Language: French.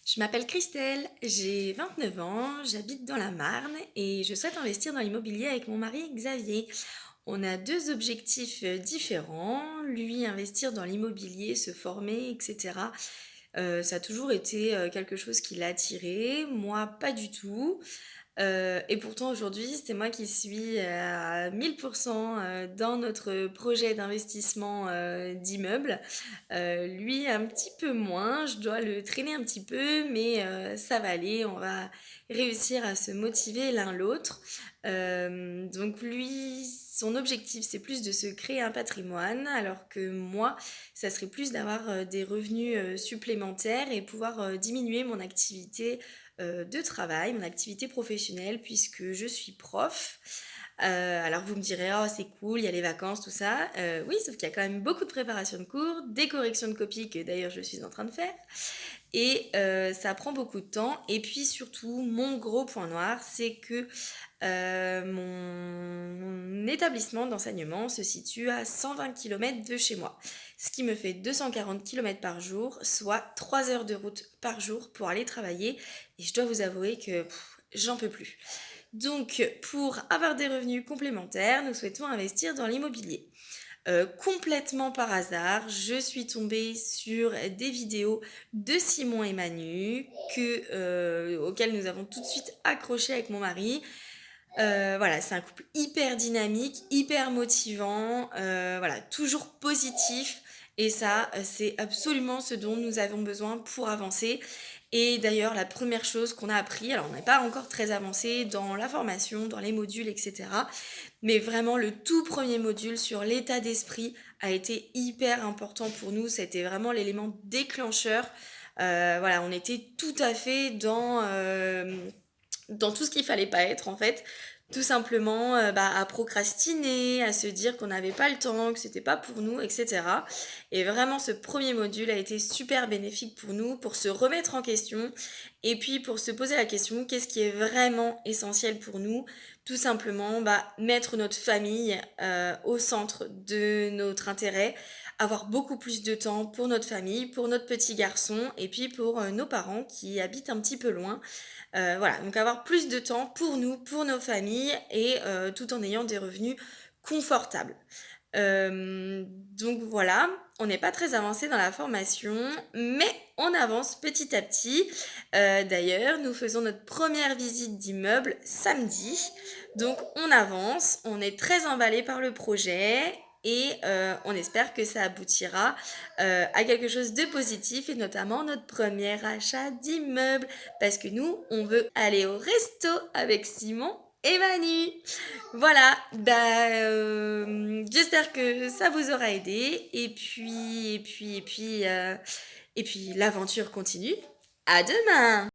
Je m'appelle Christelle, j'ai 29 ans, j'habite dans la Marne et je souhaite investir dans l'immobilier avec mon mari Xavier. On a deux objectifs différents, lui investir dans l'immobilier, se former, etc. Ça a toujours été quelque chose qui l'a attiré, moi pas du tout. Et pourtant aujourd'hui, c'est moi qui suis à 1000% dans notre projet d'investissement d'immeuble. Lui, un petit peu moins, je dois le traîner un petit peu, mais ça va aller, on va réussir à se motiver l'un l'autre. Donc lui, son objectif, c'est plus de se créer un patrimoine, alors que moi, ça serait plus d'avoir des revenus supplémentaires et pouvoir diminuer mon activité de travail, mon activité professionnelle, puisque je suis prof. Alors vous me direz, oh c'est cool, il y a les vacances, tout ça. Oui, sauf qu'il y a quand même beaucoup de préparation de cours, des corrections de copies que d'ailleurs je suis en train de faire. Et ça prend beaucoup de temps. Et puis surtout, mon gros point noir, c'est que mon établissement d'enseignement se situe à 120 km de chez moi. Ce qui me fait 240 km par jour, soit 3 heures de route par jour pour aller travailler. Et je dois vous avouer que j'en peux plus. Donc, pour avoir des revenus complémentaires, nous souhaitons investir dans l'immobilier. Complètement par hasard, je suis tombée sur des vidéos de Simon et Manu auxquelles nous avons tout de suite accroché avec mon mari. Voilà, c'est un couple hyper dynamique, hyper motivant, voilà, toujours positif. Et ça, c'est absolument ce dont nous avons besoin pour avancer. Et d'ailleurs, la première chose qu'on a appris, alors on n'est pas encore très avancé dans la formation, dans les modules, etc. Mais vraiment, le tout premier module sur l'état d'esprit a été hyper important pour nous. C'était vraiment l'élément déclencheur. Voilà, on était tout à fait dans tout ce qu'il fallait pas être en fait. Tout simplement à procrastiner, à se dire qu'on n'avait pas le temps, que c'était pas pour nous, etc. Et vraiment ce premier module a été super bénéfique pour nous, pour se remettre en question et puis pour se poser la question qu'est-ce qui est vraiment essentiel pour nous. Tout simplement mettre notre famille au centre de notre intérêt, avoir beaucoup plus de temps pour notre famille, pour notre petit garçon et puis pour nos parents qui habitent un petit peu loin. Voilà, donc avoir plus de temps pour nous, pour nos familles et tout en ayant des revenus confortables. Donc voilà, on n'est pas très avancé dans la formation, mais on avance petit à petit. D'ailleurs, nous faisons notre première visite d'immeuble samedi. Donc on avance, on est très emballé par le projet et on espère que ça aboutira à quelque chose de positif et notamment notre premier achat d'immeuble parce que nous, on veut aller au resto avec Simon et Manu. Voilà, j'espère que ça vous aura aidé et puis l'aventure continue. À demain!